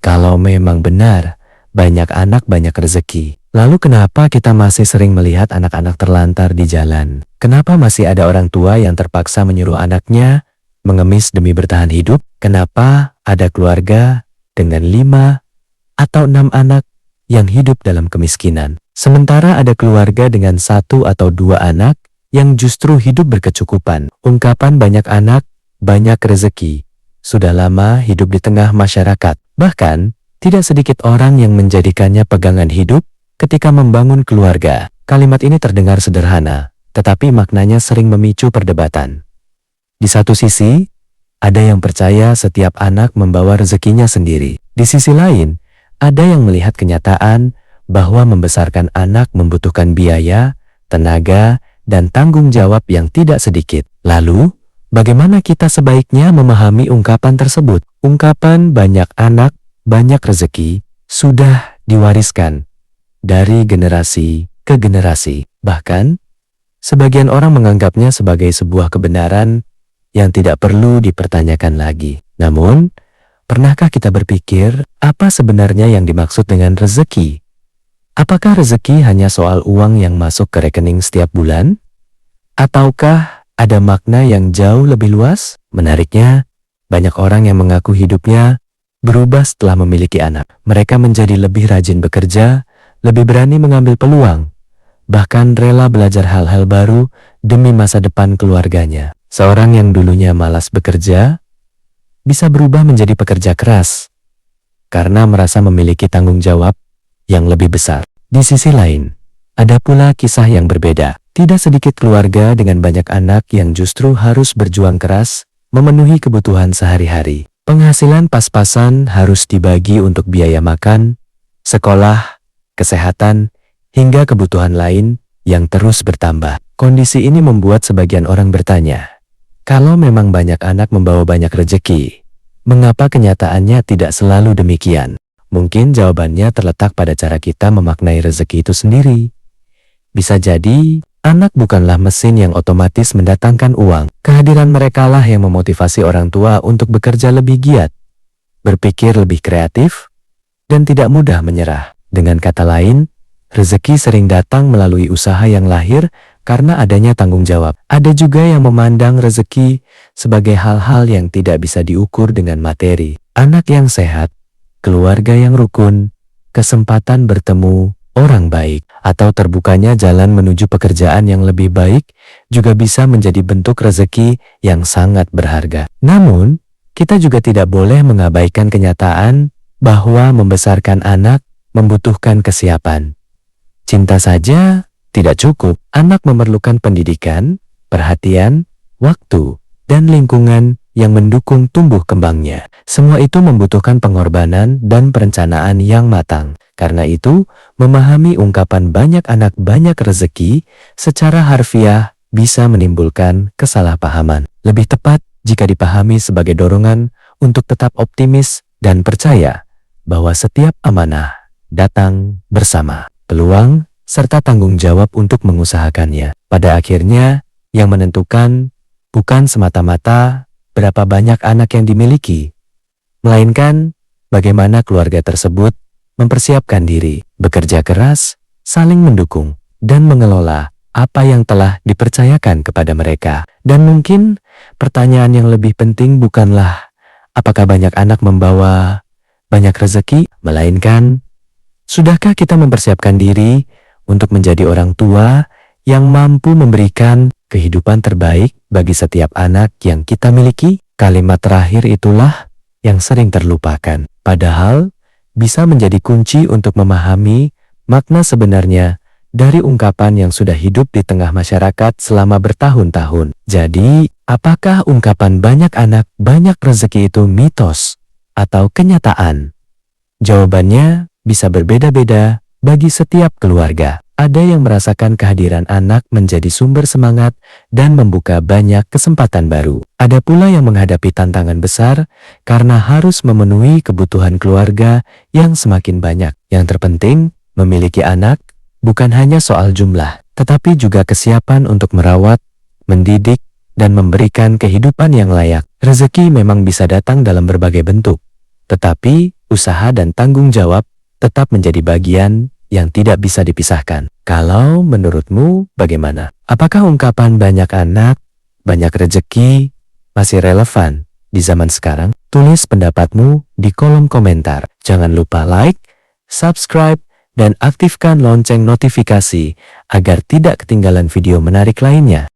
Kalau memang benar, banyak anak banyak rezeki. Lalu kenapa kita masih sering melihat anak-anak terlantar di jalan? Kenapa masih ada orang tua yang terpaksa menyuruh anaknya mengemis demi bertahan hidup? Kenapa ada keluarga dengan 5 atau 6 anak yang hidup dalam kemiskinan? Sementara ada keluarga dengan 1 atau 2 anak yang justru hidup berkecukupan. Ungkapan banyak anak, banyak rezeki sudah lama hidup di tengah masyarakat. Bahkan, tidak sedikit orang yang menjadikannya pegangan hidup ketika membangun keluarga. Kalimat ini terdengar sederhana, tetapi maknanya sering memicu perdebatan. Di satu sisi, ada yang percaya setiap anak membawa rezekinya sendiri. Di sisi lain, ada yang melihat kenyataan bahwa membesarkan anak membutuhkan biaya, tenaga, dan tanggung jawab yang tidak sedikit. Lalu, bagaimana kita sebaiknya memahami ungkapan tersebut? Ungkapan banyak anak, banyak rezeki sudah diwariskan dari generasi ke generasi. Bahkan, sebagian orang menganggapnya sebagai sebuah kebenaran yang tidak perlu dipertanyakan lagi. Namun, pernahkah kita berpikir apa sebenarnya yang dimaksud dengan rezeki? Apakah rezeki hanya soal uang yang masuk ke rekening setiap bulan? Ataukah ada makna yang jauh lebih luas? Menariknya, banyak orang yang mengaku hidupnya berubah setelah memiliki anak. Mereka menjadi lebih rajin bekerja, lebih berani mengambil peluang, bahkan rela belajar hal-hal baru demi masa depan keluarganya. Seorang yang dulunya malas bekerja, bisa berubah menjadi pekerja keras, karena merasa memiliki tanggung jawab yang lebih besar. Di sisi lain, ada pula kisah yang berbeda. Tidak sedikit keluarga dengan banyak anak yang justru harus berjuang keras, memenuhi kebutuhan sehari-hari. Penghasilan pas-pasan harus dibagi untuk biaya makan, sekolah, kesehatan, hingga kebutuhan lain yang terus bertambah. Kondisi ini membuat sebagian orang bertanya, kalau memang banyak anak membawa banyak rezeki, mengapa kenyataannya tidak selalu demikian? Mungkin jawabannya terletak pada cara kita memaknai rezeki itu sendiri. Bisa jadi, anak bukanlah mesin yang otomatis mendatangkan uang. Kehadiran merekalah yang memotivasi orang tua untuk bekerja lebih giat, berpikir lebih kreatif, dan tidak mudah menyerah. Dengan kata lain, rezeki sering datang melalui usaha yang lahir karena adanya tanggung jawab. Ada juga yang memandang rezeki sebagai hal-hal yang tidak bisa diukur dengan materi. Anak yang sehat, keluarga yang rukun, kesempatan bertemu orang baik, atau terbukanya jalan menuju pekerjaan yang lebih baik juga bisa menjadi bentuk rezeki yang sangat berharga. Namun, kita juga tidak boleh mengabaikan kenyataan bahwa membesarkan anak membutuhkan kesiapan. Cinta saja tidak cukup. Anak memerlukan pendidikan, perhatian, waktu, dan lingkungan yang mendukung tumbuh kembangnya. Semua itu membutuhkan pengorbanan dan perencanaan yang matang. Karena itu, memahami ungkapan banyak anak banyak rezeki secara harfiah bisa menimbulkan kesalahpahaman. Lebih tepat jika dipahami sebagai dorongan untuk tetap optimis dan percaya bahwa setiap amanah datang bersama peluang serta tanggung jawab untuk mengusahakannya. Pada akhirnya, yang menentukan bukan semata-mata berapa banyak anak yang dimiliki, melainkan bagaimana keluarga tersebut mempersiapkan diri, bekerja keras, saling mendukung, dan mengelola apa yang telah dipercayakan kepada mereka. Dan mungkin pertanyaan yang lebih penting bukanlah apakah banyak anak membawa banyak rezeki, melainkan sudahkah kita mempersiapkan diri untuk menjadi orang tua yang mampu memberikan kehidupan terbaik bagi setiap anak yang kita miliki? Kalimat terakhir itulah yang sering terlupakan, padahal bisa menjadi kunci untuk memahami makna sebenarnya dari ungkapan yang sudah hidup di tengah masyarakat selama bertahun-tahun. Jadi, apakah ungkapan banyak anak, banyak rezeki itu mitos atau kenyataan? Jawabannya bisa berbeda-beda bagi setiap keluarga. Ada yang merasakan kehadiran anak menjadi sumber semangat dan membuka banyak kesempatan baru. Ada pula yang menghadapi tantangan besar karena harus memenuhi kebutuhan keluarga yang semakin banyak. Yang terpenting, memiliki anak bukan hanya soal jumlah, tetapi juga kesiapan untuk merawat, mendidik, dan memberikan kehidupan yang layak. Rezeki memang bisa datang dalam berbagai bentuk, tetapi usaha dan tanggung jawab tetap menjadi bagian yang tidak bisa dipisahkan. Kalau menurutmu bagaimana? Apakah ungkapan banyak anak, banyak rezeki masih relevan di zaman sekarang? Tulis pendapatmu di kolom komentar. Jangan lupa like, subscribe, dan aktifkan lonceng notifikasi agar tidak ketinggalan video menarik lainnya.